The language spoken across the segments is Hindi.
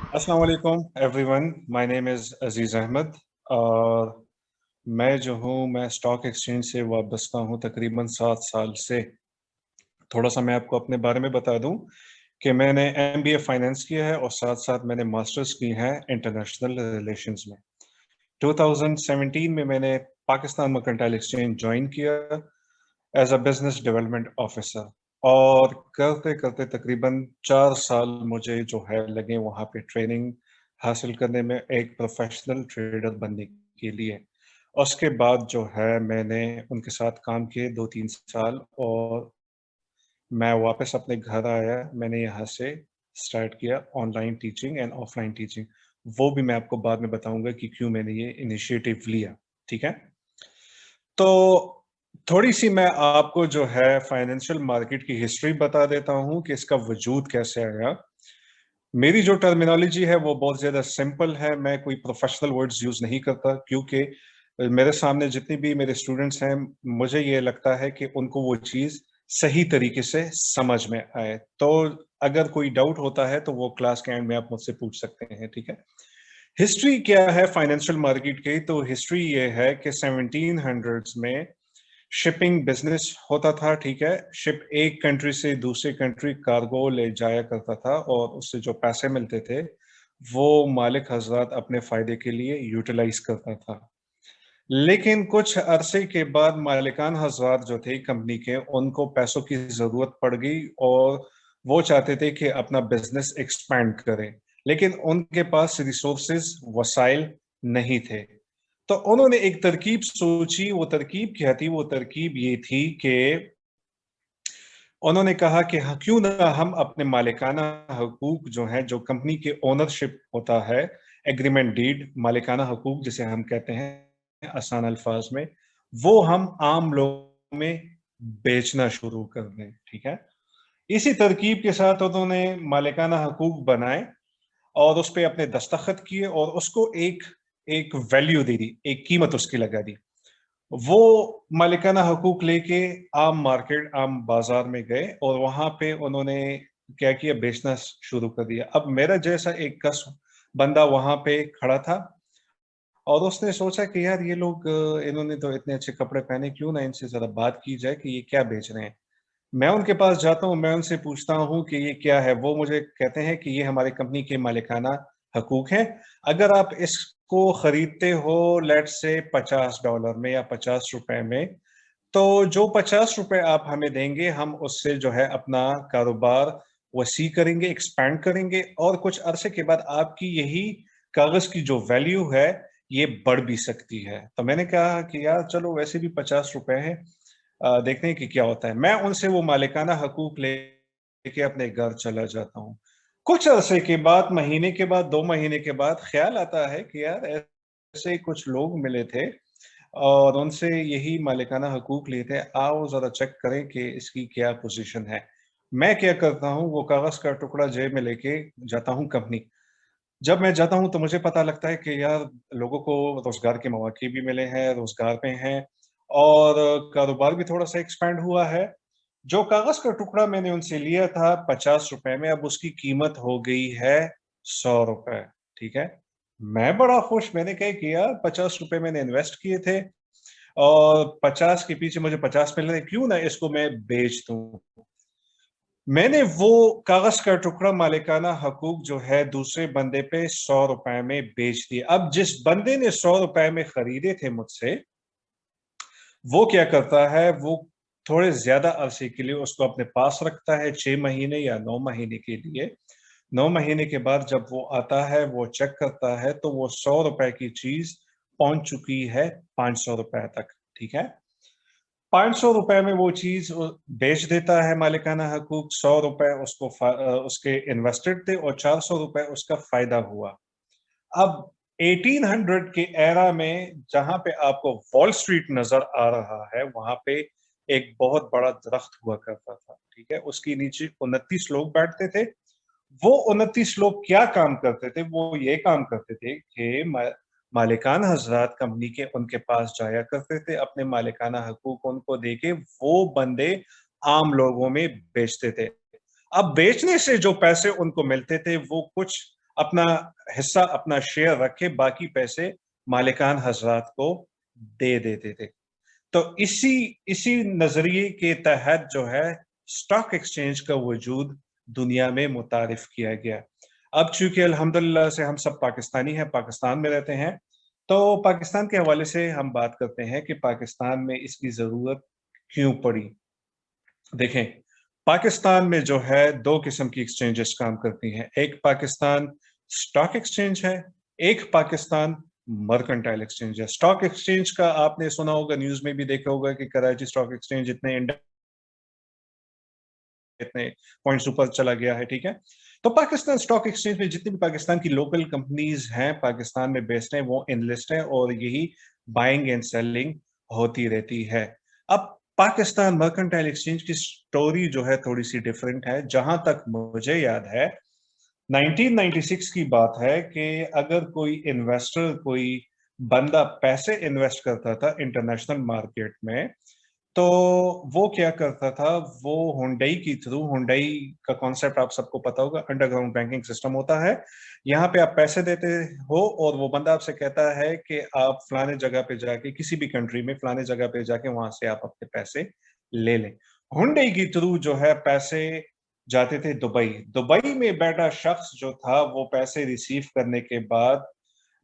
अस्सलाम वालेकुम एवरीवन, माय नेम इज़ अजीज़ अहमद और मैं स्टॉक एक्सचेंज से वाबस्ता हूँ तकरीबन 7 साल से। थोड़ा-सा मैं आपको अपने बारे में बता दूँ कि मैंने एमबीए फाइनेंस किया है और साथ-साथ मैंने मास्टर्स की है इंटरनेशनल रिलेशंस में। 2017 में मैंने पाकिस्तान मर्केंटाइल एक्सचेंज जॉइन किया as a business development officer और करते-करते तकरीबन 4 साल मुझे जो है लगे वहाँ पे ट्रेनिंग हासिल करने में एक प्रोफ़ेशनल ट्रेडर बनने के लिए। उसके बाद जो है मैंने उनके साथ काम किए 2-3 साल और मैं वापस अपने घर आया, मैंने यहाँ से स्टार्ट किया online teaching and offline teaching. वो भी मैं आपको बाद में बताऊँगा कि क्यों मैंने ये इनिशिएटिव लिया, ठीक है? तो थोड़ी-सी मैं आपको जो है फाइनेंशियल मार्केट की हिस्ट्री बता देता हूँ कि इसका वजूद कैसे आया। मेरी जो टर्मिनोलॉजी है वो बहुत ज़्यादा सिंपल है, मैं कोई प्रोफ़ेशनल वर्ड्स यूज़ नहीं करता क्योंकि मेरे सामने जितने भी मेरे स्टूडेंट्स हैं, मुझे ये लगता है कि उनको वो चीज़ सही तरीके से समझ में आए। तो अगर कोई डाउट होता है तो वो क्लास के एंड में आप मुझसे पूछ सकते हैं, ठीक है? हिस्ट्री क्या है फाइनेंशियल मार्केट की? तो हिस्ट्री ये है कि 1700s में शिपिंग बिज़नेस होता था, ठीक है? शिप एक कंट्री से दूसरे कंट्री कार्गो ले जाया करता था और उससे जो पैसे मिलते थे, वो मालिक हज़रात अपने फ़ायदे के लिए यूटिलाइज़ करता था। लेकिन कुछ अरसे के बाद मालिकान हज़रात जो थे कंपनी के, उनको पैसों की ज़रूरत पड़ गई और वो चाहते थे कि अपना बिज़नेस एक्सपैंड करें, लेकिन उनके पास रिसोर्सेज़, वसाइल नहीं थे। तो उन्होंने एक तरकीब सोची, वो तरकीब क्या थी? वो तरकीब ये थी कि उन्होंने कहा कि हाँ, क्यों ना हम अपने मालिकाना हकूक जो हैं, जो कंपनी के ओनरशिप होता है, एग्रीमेंट डीड, मालिकाना हकूक जिसे हम कहते हैं आसान अल्फाज में, वो हम आम लोगों में बेचना शुरू कर दें, ठीक है? इसी तरकीब के साथ उन्होंने मालिकाना हकूक बनाए और उस पे अपने दस्तखत किए और उसको एक एक वैल्यू दे दी, एक कीमत उसकी लगा दी। वो मालिकाना हकूक लेके आम मार्केट, आम बाज़ार में गए और वहाँ पे उन्होंने क्या किया, बेचना शुरू कर दिया। अब मेरा जैसा एक कस बंदा वहाँ पे खड़ा था और उसने सोचा कि यार ये लोग इन्होंने तो इतने अच्छे कपड़े पहने, क्यों ना इनसे ज़रा बात की जाए कि ये क्या बेच रहे हैं। मैं उनके पास जाता हूँ, मैं उनसे पूछता हूँ कि ये क्या है? वो मुझे कहते हैं कि ये हमारी कंपनी के मालिकाना हकूक हैं। अगर आप इसको खरीदते हो लेट्स से $50 में या ₹50 में, तो जो ₹50 आप हमें देंगे, हम उससे जो है अपना कारोबार वसी करेंगे, एक्सपैंड करेंगे और कुछ अरसे के बाद आपकी यही कागज़ की जो वैल्यू है, ये बढ़ भी सकती है। तो मैंने कहा कि यार चलो वैसे भी ₹50 हैं, देखते हैं कि क्या होता है। मैं उनसे वो मालिकाना हकूक लेके अपने घर चला जाता हूँ। कुछ अरसे के बाद, महीने के बाद, 2 महीने के बाद ख़्याल आता है कि यार ऐसे कुछ लोग मिले थे और उनसे यही मालिकाना हकूक लिए थे, आओ ज़रा चेक करें कि इसकी क्या पोज़ीशन है। मैं क्या करता हूँ, वो कागज़ का टुकड़ा जेब में लेके जाता हूँ कंपनी। जब मैं जाता हूँ तो मुझे पता लगता है कि यार लोगों को रोज़गार के मौके भी मिले हैं, रोज़गार पे हैं और कारोबार भी थोड़ा-सा एक्सपैंड हुआ है। जो कागज़ का टुकड़ा मैंने उनसे लिया था ₹50 में, अब उसकी कीमत हो गई है ₹100, ठीक है? मैं बड़ा खुश, मैंने कहा कि यार ₹50 मैंने इन्वेस्ट किए थे और 50 के पीछे मुझे 50 मिल रहे हैं, क्यों ना इसको मैं बेच दूँ। मैंने वो कागज़ का टुकड़ा मालिकाना हकूक जो है दूसरे बंदे पे ₹100 में बेच दिए। अब जिस बंदे ने ₹100 में खरीदे थे मुझसे, वो क्या करता है, वो थोड़े ज़्यादा अरसे के लिए उसको अपने पास रखता है, 6 महीने या 9 महीने के लिए। 9 महीने के बाद जब वो आता है, वो चेक करता है, तो वो ₹100 की चीज़ पहुँच चुकी है ₹500 तक, ठीक है? ₹500 में वो चीज़ बेच देता है मालिकाना हकूक, ₹100 उसके इन्वेस्टेड थे और ₹400 उसका फ़ायदा हुआ। अब 1800 के एरा में जहाँ पे आपको वॉल स्ट्रीट नज़र आ रहा है, वहाँ पे एक बहुत बड़ा दरख्त हुआ करता था, ठीक है? उसके नीचे 29 लोग बैठते थे। वो 29 लोग क्या काम करते थे? वो ये काम करते थे कि मालिकान हज़रात कंपनी के उनके पास जाया करते थे, अपने मालिकाना हकूक उनको देके वो बंदे आम लोगों में बेचते थे। अब बेचने से जो पैसे उनको मिलते थे, वो कुछ अपना हिस्सा, अपना शेयर रखे, बाकी पैसे मालिकान हजरात को दे देते थे। तो इसी इसी नजरिए के तहत जो है स्टॉक एक्सचेंज का वजूद दुनिया में मुतारिफ किया गया। अब चूंकि अल्हम्दुलिल्लाह से हम सब पाकिस्तानी हैं, पाकिस्तान में रहते हैं, तो पाकिस्तान के हवाले से हम बात करते हैं कि पाकिस्तान में इसकी जरूरत क्यों पड़ी। देखें, पाकिस्तान में जो है दो किस्म की एक्सचेंजेस काम करती हैं। एक पाकिस्तान स्टॉक एक्सचेंज है, एक पाकिस्तान मर्केंटाइल एक्सचेंज है। स्टॉक एक्सचेंज का आपने सुना होगा, न्यूज में भी देखा होगा कि कराची स्टॉक एक्सचेंज इतने इतने पॉइंट्स ऊपर चला गया है, ठीक है। तो पाकिस्तान स्टॉक एक्सचेंज में जितनी भी पाकिस्तान की लोकल कंपनीज हैं, पाकिस्तान में बेस्ड हैं, वो इनलिस्ट हैं और यही बाइंग एंड सेलिंग होती रहती है। अब पाकिस्तान मर्केंटाइल एक्सचेंज की स्टोरी जो है थोड़ी सी डिफरेंट है। जहां तक मुझे याद है 1996 की बात है कि अगर कोई इन्वेस्टर, कोई बंदा पैसे इन्वेस्ट करता था इंटरनेशनल मार्केट में, तो वो क्या करता था, वो हुंडई के थ्रू, हुंडई का कॉन्सेप्ट आप सबको पता होगा, अंडरग्राउंड बैंकिंग सिस्टम होता है। यहाँ पे आप पैसे देते हो और वो बंदा आपसे कहता है कि आप फलाने जगह पे जाके, किसी भी कंट्री में फलाने जगह पे जाके वहां से आप अपने पैसे ले लें। हुंडई के थ्रू जो है पैसे जाते थे दुबई। दुबई में बैठा शख्स जो था वो पैसे रिसीव करने के बाद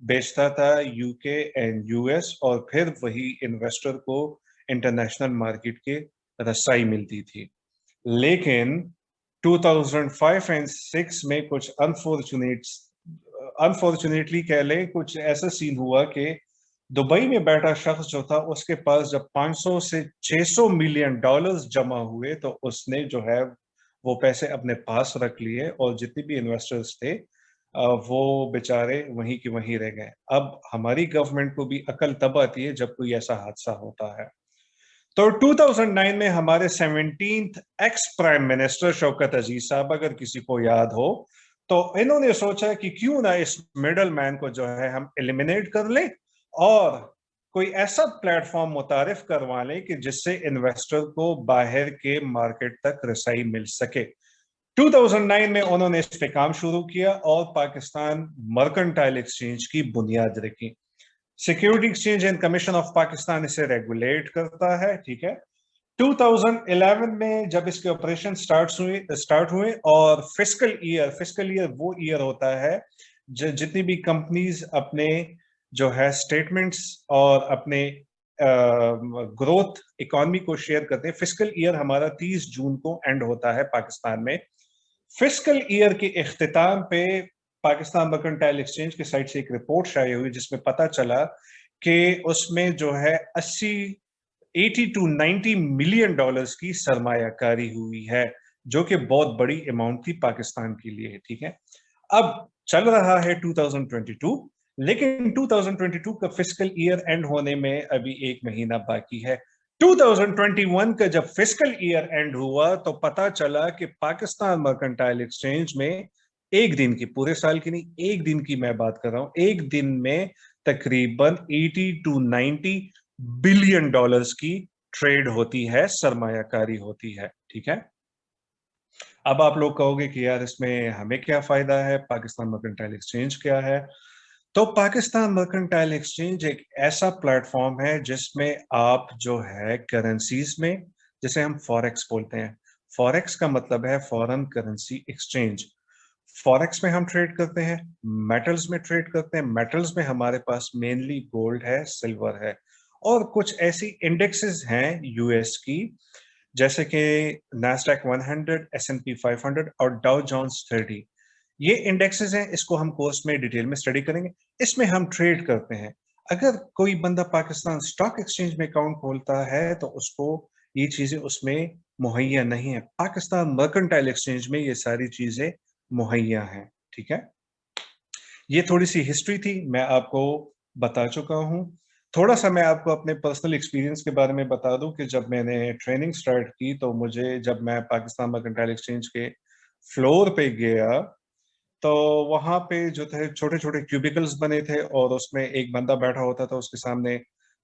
बेचता था यूके एंड यूएस, और फिर वही इन्वेस्टर को इंटरनेशनल मार्केट के रसाई मिलती थी। लेकिन 2005 एंड 6 में कुछ अनफॉर्चुनेटली कह लें, कुछ ऐसा सीन हुआ कि दुबई में बैठा शख्स जो था उसके पास जब 500 से 600 मिलियन डॉलर्स जमा हुए, तो उसने जो है वो पैसे अपने पास रख लिए और जितने भी इन्वेस्टर्स थे वो बेचारे वहीं की वहीं रह गए। अब हमारी गवर्नमेंट को भी अकल तब आती है जब कोई ऐसा हादसा होता है। तो 2009 में हमारे 17th ex prime minister Shaukat Aziz साहब, अगर किसी को याद हो, तो इन्होंने सोचा कि क्यों ना इस मिडल मैन को जो है हम एलिमिनेट कर लें और कोई ऐसा प्लेटफॉर्म मुतारिफ करवा लें कि जिससे इन्वेस्टर को बाहर के मार्केट तक रसाई मिल सके। 2009 में उन्होंने इस पे काम शुरू किया और पाकिस्तान मर्केंटाइल एक्सचेंज की बुनियाद रखी। Security exchange and commission of Pakistan इसे रेगुलेट करता है, ठीक है। 2011 में जब इसके ऑपरेशन स्टार्ट हुए और फिस्कल ईयर वो ईयर होता है जितनी भी कंपनीज अपने जो है स्टेटमेंट्स और अपने ग्रोथ इकोनॉमी को शेयर करते हैं। फिस्कल ईयर हमारा 30 जून को एंड होता है पाकिस्तान में। फिस्कल ईयर के इख्तिताम पे पाकिस्तान मर्केंटाइल एक्सचेंज की साइड से एक रिपोर्ट शाया हुई जिसमें पता चला कि उसमें जो है 80 टू 90 मिलियन डॉलर्स की सरमायाकारी हुई है, जो कि बहुत बड़ी अमाउंट थी पाकिस्तान के लिए, ठीक है। अब चल रहा है 2022, लेकिन 2022 का फिस्कल ईयर एंड होने में अभी एक महीना बाकी है। 2021 का जब फिस्कल ईयर एंड हुआ तो पता चला कि पाकिस्तान मर्केंटाइल एक्सचेंज में एक दिन की, पूरे साल की नहीं, एक दिन की मैं बात कर रहा हूं, एक दिन में तकरीबन 80 टू 90 बिलियन डॉलर्स की ट्रेड होती है, सरमायाकारी होती है, ठीक है। अब आप लोग कहोगे कि यार इसमें हमें क्या फायदा है, पाकिस्तान मर्केंटाइल एक्सचेंज क्या है। तो पाकिस्तान मर्केंटाइल एक्सचेंज एक ऐसा प्लेटफॉर्म है जिसमें आप जो है करेंसीज में, जैसे हम फॉरेक्स बोलते हैं, फॉरेक्स का मतलब है फॉरेन करेंसी एक्सचेंज। फॉरेक्स में हम ट्रेड करते हैं, मेटल्स में ट्रेड करते हैं। मेटल्स में हमारे पास मेनली गोल्ड है, सिल्वर है, और कुछ ऐसी इंडेक्सेस हैं यूएस की, जैसे कि नैस्डैक 100, एस&पी 500 और डाउ जोन्स 30। ये इंडेक्सेस हैं, इसको हम कोर्स में डिटेल में स्टडी करेंगे। इसमें हम ट्रेड करते हैं। अगर कोई बंदा पाकिस्तान स्टॉक एक्सचेंज में अकाउंट खोलता है तो उसको ये चीजें उसमें मुहैया नहीं है। पाकिस्तान मर्केंटाइल एक्सचेंज में ये सारी चीजें मुहैया हैं, ठीक है। ये थोड़ी सी हिस्ट्री थी, मैं आपको बता चुका हूं। थोड़ा सा मैं आपको अपने पर्सनल एक्सपीरियंस के बारे में बता दूं कि जब मैंने ट्रेनिंग स्टार्ट की तो मुझे, जब मैं पाकिस्तान मर्केंटाइल एक्सचेंज के फ्लोर पे गया, तो वहां पे जो थे छोटे छोटे क्यूबिकल्स बने थे और उसमें एक बंदा बैठा होता था, उसके सामने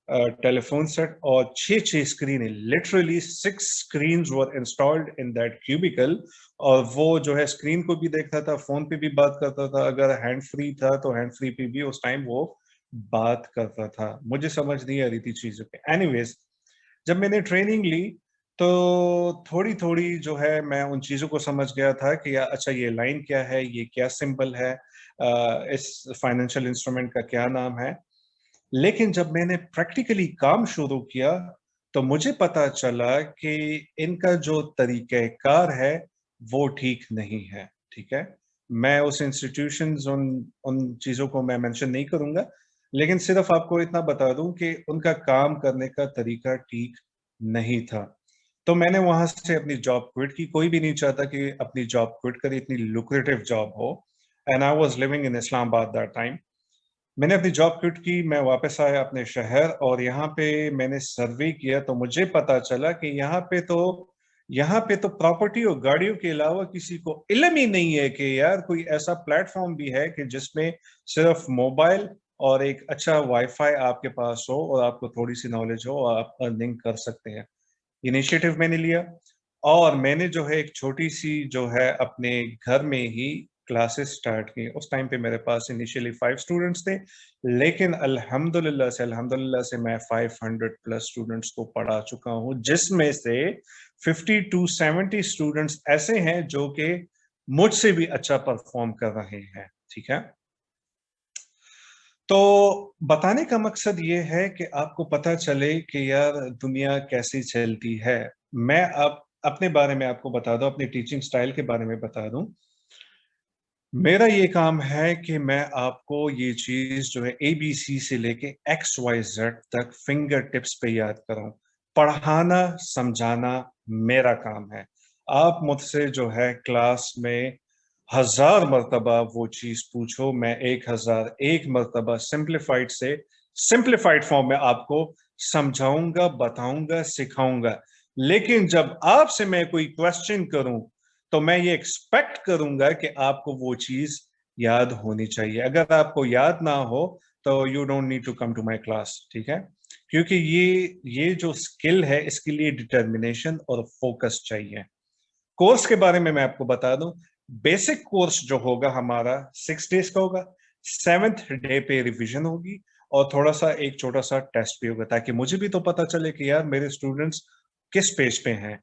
टेलीफोन सेट और 6 screen, literally 6 screens were installed in that cubicle. और वो जो है स्क्रीन को भी देखता था, फोन पे भी बात करता था, अगर हैंड फ्री था तो हैंड फ्री पे भी उस टाइम वो बात करता था। मुझे समझ नहीं आ रही थी चीजों के। एनीवेज, जब मैंने ट्रेनिंग ली तो थोड़ी थोड़ी जो है मैं उन चीजों को समझ गया था कि अच्छा ये लाइन क्या है, ये क्या सिंबल है, इस फाइनेंशियल इंस्ट्रूमेंट का क्या नाम है। लेकिन जब मैंने प्रैक्टिकली काम शुरू किया तो मुझे पता चला कि इनका जो तरीक़ेकार है वो ठीक नहीं है। ठीक है, मैं उस इंस्टीट्यूशंस उन उन चीजों को मैं मेंशन नहीं करूंगा, लेकिन सिर्फ आपको इतना बता दूं कि उनका काम करने का तरीका ठीक नहीं था। तो मैंने वहां से अपनी जॉब क्विट की। कोई भी नहीं चाहता कि अपनी जॉब क्विट करे, इतनी लुक्रेटिव जॉब हो। And I was living in Islamabad that time. मैंने अपनी जॉब क्विट की, मैं वापस आया अपने शहर और यहाँ पे मैंने सर्वे किया तो मुझे पता चला कि यहाँ पे तो प्रॉपर्टी और गाड़ियों के अलावा किसी को इल्म ही नहीं है कि यार कोई ऐसा प्लेटफॉर्म भी है कि जिसमें सिर्फ मोबाइल और एक अच्छा वाईफाई आपके पास हो और आपको थोड़ी सी नॉलेज हो और आप अर्निंग कर सकते हैं। इनिशिएटिव मैंने लिया और मैंने जो है एक छोटी सी जो है अपने घर में ही क्लासेस स्टार्ट की। उस टाइम पे मेरे पास इनिशियली 5 स्टूडेंट्स थे, लेकिन अल्हम्दुलिल्लाह से मैं 500 प्लस स्टूडेंट्स को पढ़ा चुका हूं, जिसमें से 50 to 70 स्टूडेंट्स ऐसे हैं जो कि मुझसे भी अच्छा परफॉर्म कर रहे हैं। ठीक है, तो बताने का मकसद ये है कि आपको पता चले कि यार दुनिया कैसी चलती है। मैं अब अपने बारे में आपको बता दूं, अपनी टीचिंग स्टाइल के बारे में बता दूं। मेरा ये काम है कि मैं आपको ये चीज जो है ABC से लेके XYZ तक फिंगर टिप्स पे याद कराऊं। पढ़ाना समझाना मेरा काम है। आप मुझसे जो है क्लास में 1000 मर्तबा वो चीज पूछो, मैं 1001 मर्तबा सिंप्लीफाइड फॉर्म में आपको समझाऊंगा, बताऊंगा, सिखाऊंगा। लेकिन जब आपसे मैं कोई क्वेश्चन करूं तो मैं ये एक्सपेक्ट करूंगा कि आपको वो चीज याद होनी चाहिए। अगर आपको याद ना हो तो you don't need to come to my class. ठीक है, क्योंकि ये जो स्किल है इसके लिए डिटर्मिनेशन और फोकस चाहिए। कोर्स के बारे में मैं आपको बता दूं, बेसिक कोर्स जो होगा हमारा 6 डेज का होगा। 7th डे पे रिवीजन होगी और थोड़ा सा एक छोटा सा टेस्ट भी होगा, ताकि मुझे भी तो पता चले कि यार मेरे स्टूडेंट्स किस पेज पे हैं।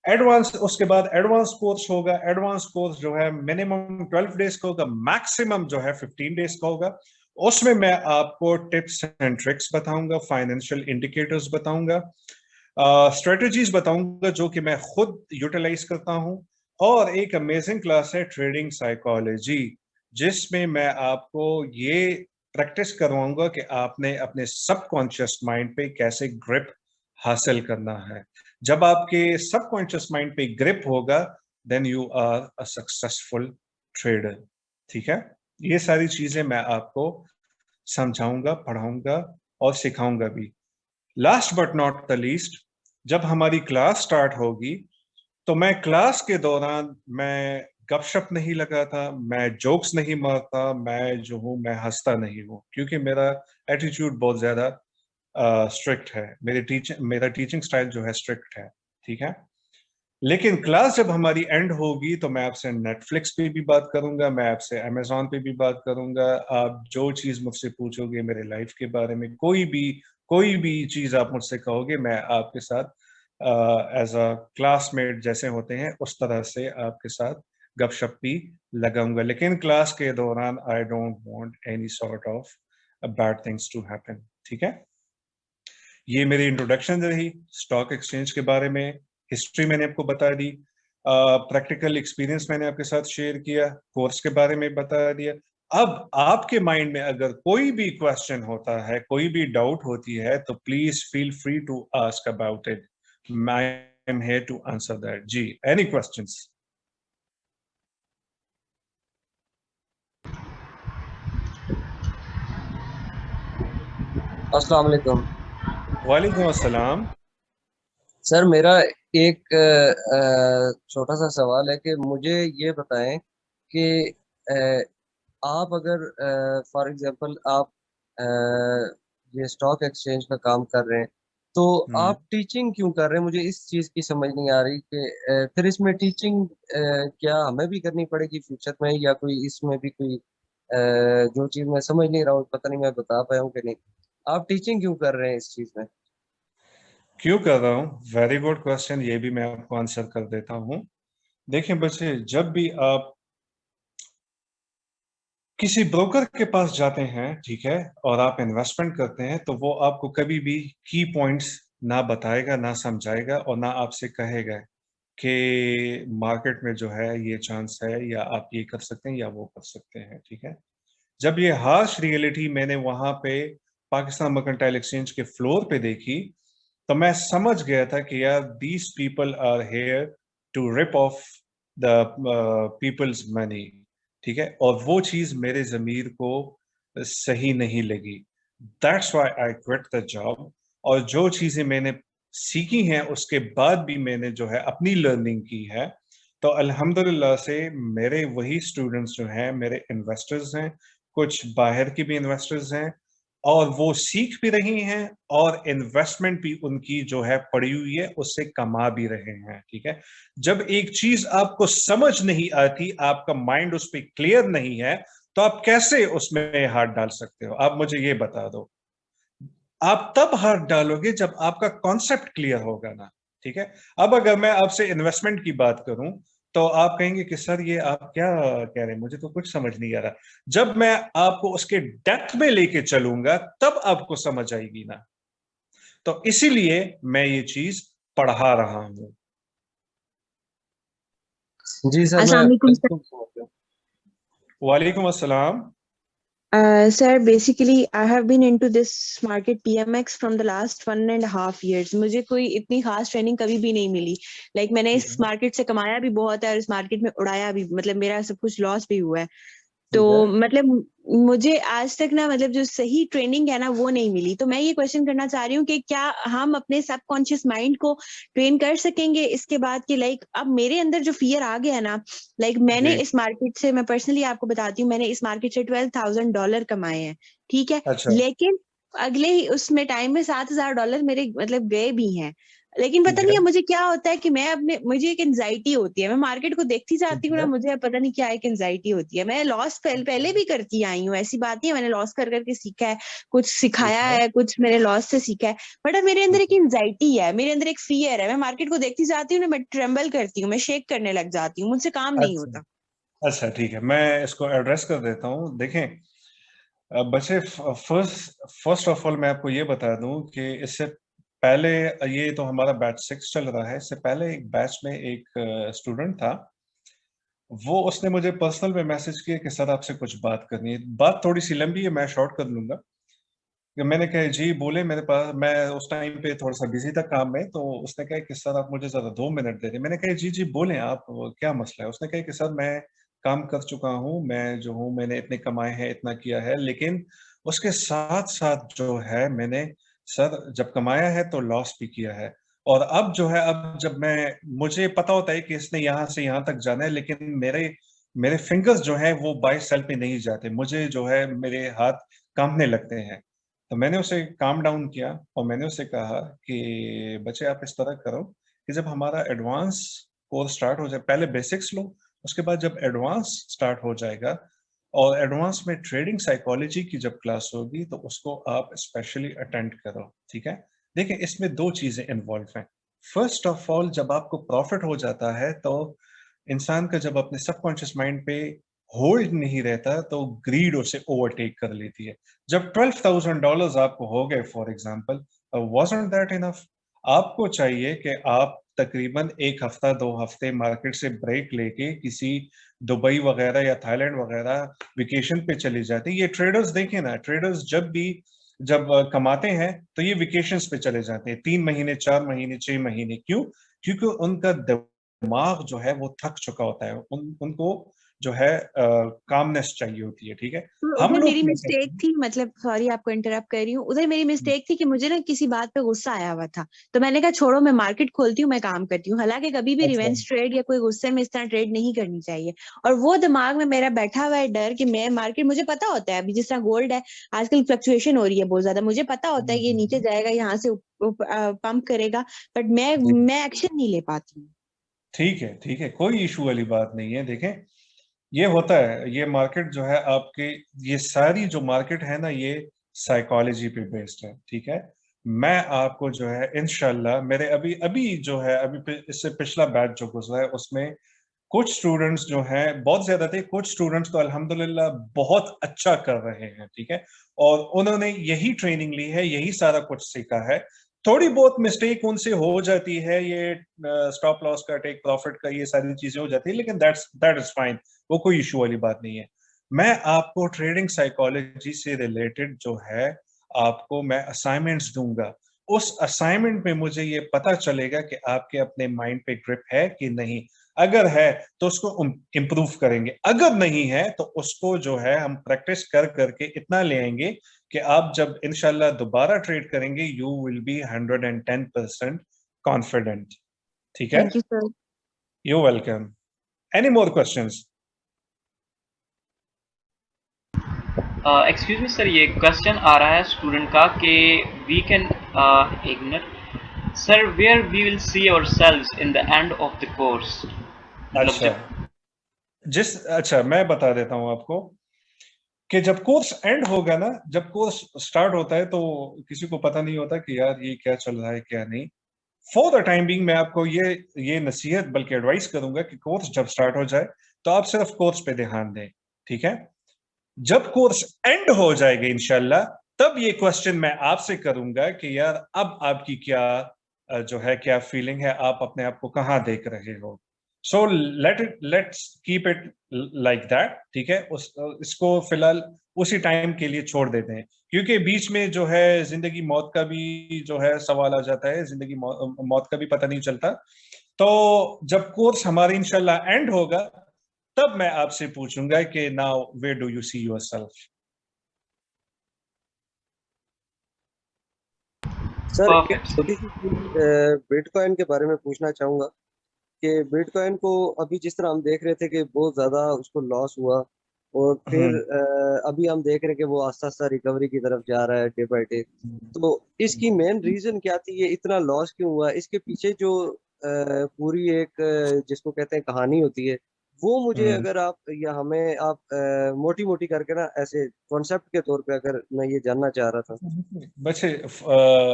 एडवांस, उसके बाद एडवांस कोर्स होगा। एडवांस कोर्स जो है मिनिमम 12 डेज का होगा, मैक्सिमम जो है 15 डेज का होगा। उसमें मैं आपको टिप्स एंड ट्रिक्स बताऊंगा, फाइनेंशियल इंडिकेटर्स बताऊंगा, स्ट्रेटजीज बताऊंगा जो कि मैं खुद यूटिलाइज करता हूं। और एक अमेजिंग क्लास है ट्रेडिंग साइकोलॉजी, जिसमें मैं आपको ये प्रैक्टिस करवाऊंगा कि आपने अपने सबकॉन्शियस माइंड पे कैसे ग्रिप हासिल करना है। जब आपके सबकॉन्शियस माइंड पे ग्रिप होगा, then you are a successful trader. ठीक है, ये सारी चीजें मैं आपको समझाऊंगा, पढ़ाऊंगा और सिखाऊंगा भी। Last but not the least, जब हमारी क्लास स्टार्ट होगी तो मैं क्लास के दौरान मैं गपशप नहीं लगाता, मैं जोक्स नहीं मारता, मैं जो हूं मैं हंसता नहीं हूं, क्योंकि मेरा एटीट्यूड बहुत ज्यादा स्ट्रिक्ट है। मेरा टीचिंग स्टाइल जो है स्ट्रिक्ट है। ठीक है, लेकिन क्लास जब हमारी एंड होगी तो मैं आपसे नेटफ्लिक्स पे भी बात करूंगा, मैं आपसे अमेजोन पे भी बात करूंगा। आप जो चीज मुझसे पूछोगे मेरे लाइफ के बारे में, कोई भी चीज आप मुझसे कहोगे, मैं आपके साथ एज अ क्लासमेट जैसे होते हैं उस तरह से आपके साथ गपशप भी लगाऊंगा। लेकिन क्लास के दौरान I don't want any sort of bad things to happen. ठीक है, ये मेरी इंट्रोडक्शन रही स्टॉक एक्सचेंज के बारे में। हिस्ट्री मैंने आपको बता दी, प्रैक्टिकल एक्सपीरियंस मैंने आपके साथ शेयर किया, कोर्स के बारे में बता दिया। अब आपके माइंड में अगर कोई भी क्वेश्चन होता है, कोई भी डाउट होती है, तो please feel free to ask about it. I am here to answer that. जी, एनी क्वेश्चंस? अस्सलाम वालेकुम। वालेकुम अस्सलाम। सर मेरा एक छोटा सा सवाल है कि मुझे ये बताएं कि अ, आप अगर फॉर एग्जांपल आप ये स्टॉक एक्सचेंज का काम कर रहे हैं, तो हम्म। आप टीचिंग क्यों कर रहे हैं? मुझे इस चीज की समझ नहीं आ रही कि फिर इसमें टीचिंग क्या हमें भी करनी पड़ेगी फ्यूचर में, या कोई इसमें भी कोई जो चीज मैं समझ नहीं रहा हूँ, पता नहीं मैं बता पाया हूँ कि नहीं। आप टीचिंग क्यों कर रहे हैं इस चीज में? क्यों कर रहा हूँ? वेरी गुड क्वेश्चन, ये भी मैं आपको आंसर कर देता हूँ। देखिए बच्चे, जब भी आप किसी ब्रोकर के पास जाते हैं, ठीक है, और आप इन्वेस्टमेंट करते हैं, तो वो आपको कभी भी की पॉइंट्स ना बताएगा, ना समझाएगा, और ना आपसे कहेगा कि मार्केट में जो है ये चांस है, या आप ये कर सकते हैं या वो कर सकते हैं, ठीक है। जब ये हार्श रियलिटी मैंने वहां पे पाकिस्तान मर्केंटाइल एक्सचेंज के फ्लोर पे देखी, तो मैं समझ गया था कि यार, these people are here to rip off the people's money, ठीक है, और वो चीज मेरे जमीर को सही नहीं लगी। That's why I quit the job. और जो चीजें मैंने सीखी हैं उसके बाद भी मैंने जो है अपनी लर्निंग की है, तो अल्हम्दुलिल्लाह से मेरे वही स्टूडेंट्स जो हैं मेरे इन्वेस्टर्स हैं, कुछ बाहर की भी इन्वेस्टर्स हैं, और वो सीख भी रही हैं, और इन्वेस्टमेंट भी उनकी जो है पड़ी हुई है, उससे कमा भी रहे हैं, ठीक है। जब एक चीज आपको समझ नहीं आती, आपका माइंड उस पर क्लियर नहीं है, तो आप कैसे उसमें हाथ डाल सकते हो? आप मुझे ये बता दो। आप तब हाथ डालोगे जब आपका कॉन्सेप्ट क्लियर होगा ना, ठीक है। अब अगर मैं आपसे इन्वेस्टमेंट की बात करूं, तो आप कहेंगे कि सर ये आप क्या कह रहे हैं, मुझे तो कुछ समझ नहीं आ रहा। जब मैं आपको उसके डेप्थ में लेके चलूंगा, तब आपको समझ आएगी ना। तो इसीलिए मैं ये चीज पढ़ा रहा हूं। जी सर, मैं अस्सलाम वालेकुम सर। बिल्कुल समझ गया। वालेकुम अस्सलाम। Sir basically I have been into this market PMEX from the last 1.5 years। मुझे कोई इतनी खास ट्रेनिंग कभी भी नहीं मिली। मैं इस ठीक मार्केट से कमाया भी बहुत है और इस मार्केट में उड़ाया भी, मेरा सब कुछ लॉस भी हुआ है। तो है। मुझे आज तक ना जो सही ट्रेनिंग है ना वो नहीं मिली। तो मैं ये क्वेश्चन करना चाह रही हूँ कि क्या हम अपने सबकॉन्शियस माइंड को ट्रेन कर सकेंगे इसके बाद कि अब मेरे अंदर जो फियर आ गया है ना, मैंने जी। इस मार्केट से, मैं पर्सनली आपको बताती हूँ, मैंने इस मार्केट से $12,000 कमाए हैं, ठीक है। अच्छा। लेकिन अगले ही उसमें टाइम में $7,000 मेरे गए भी हैं। लेकिन पता ठीक नहीं है। है मुझे क्या होता है कि मुझे एक एंजाइटी होती है। मैं मार्केट को देखती जाती ठीक हूँ ना, है। मुझे अब पता नहीं क्या एक एंजाइटी होती है। मैं लॉस पहले भी करती आई हूँ, ऐसी बात नहीं है, मैंने लॉस कर करके सीखा है, कुछ ठीक सिखाया है। है, कुछ मेरे लॉस से सीखा है। बट अब मेरे अंदर ठीक एक एंजाइटी है, मेरे अंदर एक फियर है। मैं मार्केट को देखती जाती हूँ ना, मैं ट्रेम्बल करती हूँ, मैं शेक करने लग जाती हूँ, मुझसे काम है। नहीं अच्छा। होता। अच्छा, ठीक है, मैं इसको एड्रेस कर देता हूँ। देखें, बच्चे, फर्स्ट फर्स्ट ऑफ ऑल मैं आपको ये बता दूं कि इससे पहले, ये तो हमारा बैच 6 चल रहा है, इससे पहले एक बैच में एक स्टूडेंट था। वो उसने मुझे पर्सनल में मैसेज किया कि सर आपसे कुछ बात करनी है। बात थोड़ी सी लंबी है, मैं शॉर्ट कर लूंगा। कि मैंने कहा जी बोले, मेरे पास, मैं उस टाइम पे थोड़ा सा बिजी था काम में, तो उसने कहा कि सर आप मुझे जरा 2 मिनट दे दें। मैंने कहा जी जी बोलें आप, क्या मसला है? उसने कहा कि सर मैं काम कर चुका हूँ, मैं जो हूँ मैंने इतने कमाए हैं, इतना किया है, लेकिन उसके साथ साथ जो है मैंने, सर जब कमाया है तो लॉस भी किया है। और अब जो है, अब जब मैं, मुझे पता होता है कि इसने यहाँ से यहाँ तक जाना है, लेकिन मेरे मेरे फिंगर्स जो है वो बाई सेल पे नहीं जाते, मुझे जो है मेरे हाथ कांपने लगते हैं। तो मैंने उसे काम डाउन किया, और मैंने उसे कहा कि बच्चे आप इस तरह करो कि जब हमारा एडवांस कोर्स स्टार्ट हो जाए, पहले बेसिक्स लो, उसके बाद जब एडवांस स्टार्ट हो जाएगा, और एडवांस में ट्रेडिंग साइकोलॉजी की जब क्लास होगी, तो उसको आप स्पेशली अटेंड करो, ठीक है। देखिए, इसमें दो चीजें इन्वॉल्व हैं। फर्स्ट ऑफ ऑल, जब आपको प्रॉफिट हो जाता है, तो इंसान का जब अपने सबकॉन्शियस माइंड पे होल्ड नहीं रहता, तो ग्रीड उसे ओवरटेक कर लेती है। जब $12,000 आपको हो गए for example, wasn't that enough? आपको चाहिए कि आप तकरीबन एक हफ्ता 2 हफ्ते मार्केट से ब्रेक लेके किसी दुबई वगैरह या थाईलैंड वगैरह वेकेशन पे चले जाते हैं। ये ट्रेडर्स देखें ना, ट्रेडर्स जब कमाते हैं, तो ये वेकेशंस पे चले जाते हैं, 3 महीने, 4 महीने, 6 महीने। क्यों? क्योंकि उनका दिमाग जो है वो थक चुका होता है, उनको जो है कामनेस चाहिए होती है, ठीक है। तो हम उधर लोग मेरी क्या करते मिस्टेक हैं, थी, मतलब सॉरी आपको इंटरप्ट कर रही हूँ, उधर मेरी मिस्टेक थी कि मुझे ना किसी बात पे गुस्सा आया हुआ था, तो मैंने कहा छोड़ो मैं मार्केट खोलती हूँ, मैं काम करती हूँ। हालांकि कभी भी अच्छा रिवेंज ट्रेड या कोई गुस्से में इस तरह ट्रेड नहीं करनी चाहिए। और वो दिमाग में मेरा बैठा हुआ है डर कि मैं मार्केट, मुझे पता होता है अभी जिस तरह गोल्ड है आजकल फ्लक्चुएशन हो रही है बहुत ज्यादा, मुझे पता होता है कि ये नीचे जाएगा यहाँ से पंप करेगा, बट जी, मैं एक्शन नहीं ले पाती हूँ। ठीक है, ठीक है, कोई इशू वाली बात नहीं है। देखें, ये होता है, ये मार्केट जो है आपके, ये सारी जो मार्केट है ना, ये साइकोलॉजी पे बेस्ड है, ठीक है। मैं आपको जो है इंशाल्लाह, मेरे अभी अभी जो है, इससे पिछला बैच जो गुजरा है उसमें कुछ स्टूडेंट्स जो हैं बहुत ज्यादा थे, कुछ स्टूडेंट्स तो अल्हम्दुलिल्लाह बहुत अच्छा कर रहे हैं, ठीक है। और उन्होंने यही ट्रेनिंग ली है, यही सारा कुछ सीखा है। थोड़ी बहुत मिस्टेक उनसे हो जाती है, ये स्टॉप लॉस का, टेक प्रॉफिट का, ये सारी चीजें हो जाती है, लेकिन दैट इज फाइन, वो कोई इशू वाली बात नहीं है। मैं आपको ट्रेडिंग साइकोलॉजी से रिलेटेड जो है, आपको मैं असाइनमेंट्स दूंगा। उस असाइनमेंट में मुझे ये पता चलेगा कि आपके अपने माइंड पे ग्रिप है कि नहीं। अगर है तो उसको इम्प्रूव करेंगे, अगर नहीं है तो उसको जो है हम प्रैक्टिस कर करके इतना ले आएंगे कि आप जब इंशाल्लाह दोबारा ट्रेड करेंगे, यू विल बी 110% कॉन्फिडेंट, ठीक है। Thank you sir. You welcome. Any more questions? Excuse me sir, ये क्वेश्चन आ रहा है स्टूडेंट का कि वी कैन, एक minute sir, where we will see ourselves in the end of the course, मतलब अच्छा, जब अच्छा मैं बता देता हूं आपको कि जब कोर्स एंड होगा ना, जब कोर्स स्टार्ट होता है तो किसी को पता नहीं होता कि यार ये क्या चल रहा है क्या नहीं। फॉर द टाइम बिंग मैं आपको ये नसीहत बल्कि एडवाइस करूंगा कि कोर्स जब स्टार्ट हो जाए तो आप सिर्फ कोर्स पे ध्यान दें, ठीक है। जब कोर्स एंड हो जाएगा इंशाल्लाह, तब ये क्वेश्चन मैं आपसे करूंगा कि यार अब आपकी क्या जो है, क्या फीलिंग है, आप अपने आप को कहां देख रहे हो। So let's keep it like that, ठीक है। इसको फिलहाल उसी टाइम के लिए छोड़ देते हैं, क्योंकि बीच में जो है जिंदगी मौत का भी जो है सवाल आ जाता है, जिंदगी मौत का भी पता नहीं चलता। तो जब कोर्स हमारा इंशाल्लाह एंड होगा, तब मैं आपसे पूछूंगा कि now where do you see yourself. Sir एक परफेक्ट छोटी सी चीज बिटकॉइन के बारे में पूछना चाहूंगा कि बिटकॉइन को अभी जिस तरह हम देख रहे थे कि बहुत ज्यादा उसको लॉस हुआ, और फिर हम्म। अभी हम देख रहे हैं कि वो आस्ता आस्ता रिकवरी की तरफ जा रहा है डे बाय डे। तो इसकी मेन रीजन क्या थी, ये इतना लॉस क्यों हुआ, इसके पीछे जो पूरी एक जिसको कहते हैं कहानी होती है, वो मुझे हम्म। अगर आप या हमें आप मोटी मोटी करके ना ऐसे कॉन्सेप्ट के तौर पे अगर मैं ये जानना चाह रहा था। बच्चे,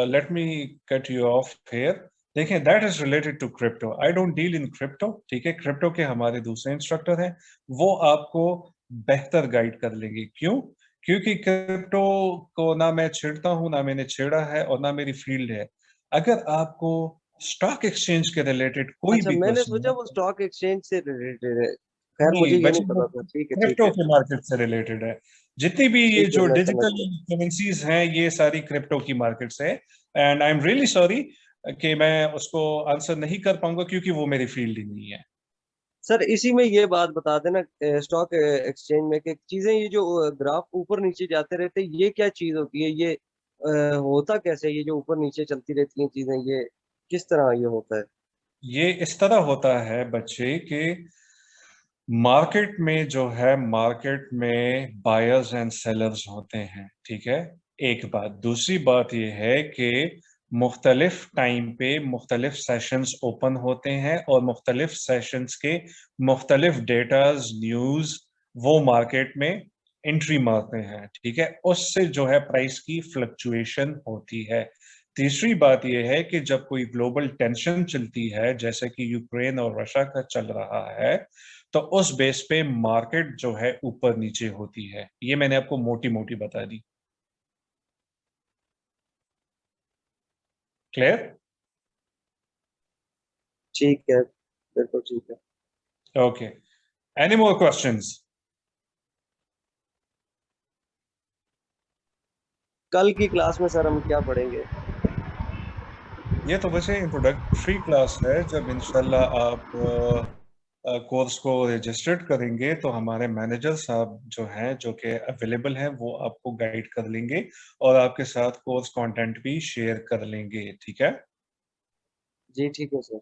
let me cut you off here. देखें, that is related to crypto, I don't deal in crypto, ठीक है। क्रिप्टो के हमारे दूसरे इंस्ट्रक्टर हैं, वो आपको बेहतर गाइड कर लेंगे। क्यों? क्योंकि क्रिप्टो को ना मैं छेड़ता हूं, ना मैंने छेड़ा है, और ना मेरी फील्ड है। अगर आपको स्टॉक एक्सचेंज के रिलेटेड कोई अच्छा, भी मैंने क्वेश्चन सोचा है, वो स्टॉक एक्सचेंज से रिलेटेड है। खैर मुझे नहीं ये नहीं बच्चे, वो पता था। ठीक है ठीक क्रिप्टो है। के मार्केट से रिलेटेड है। जितनी भी ये ठीक है, जो मैं समझ डिजिटल गया। करेंसीज हैं, ये सारी क्रिप्टो की मार्केट से। And I am really sorry कि मैं उसको आंसर नहीं कर पाऊंगा, क्योंकि वो मेरी फील्ड ही नहीं है। सर इसी में ये बात बता देना, स्टॉक एक्सचेंज में कि चीजें ये जो ग्राफ ऊपर नीचे जाते रहते हैं, ये क्या चीज होती है, ये होता कैसे है? ये जो ऊपर नीचे चलती रहती हैं चीजें, ये किस तरह ये होता है? ये इस तरह होता है बच्चे कि मार्केट में जो है, मार्केट में बायर्स एंड सेलर्स होते हैं, ठीक है। एक बात, दूसरी बात ये है कि मुख्तलिफ टाइम पे मुख्तलिफ सेशंस ओपन होते हैं, और मुख्तलिफ सेशंस के मुख्तलिफ डेटाज, न्यूज वो मार्केट में एंट्री मारते हैं, ठीक है। उससे जो है प्राइस की फ्लक्चुएशन होती है। तीसरी बात यह है कि जब कोई ग्लोबल टेंशन चलती है, जैसे कि यूक्रेन और रशिया का चल रहा है, तो उस बेस पे मार्केट जो है ऊपर नीचे होती है। ये मैंने आपको मोटी मोटी बता दी। क्लियर? ठीक है, बिल्कुल ठीक है। Okay, any more questions? कल की क्लास में सर हम क्या पढ़ेंगे? ये तो वैसे इंट्रोडक्टरी क्लास है, जब इंशाल्लाह आप कोर्स को रजिस्टर्ड करेंगे तो हमारे मैनेजर साहब जो हैं, जो कि अवेलेबल हैं, वो आपको गाइड कर लेंगे और आपके साथ कोर्स कंटेंट भी शेयर कर लेंगे। ठीक है जी ठीक है सर।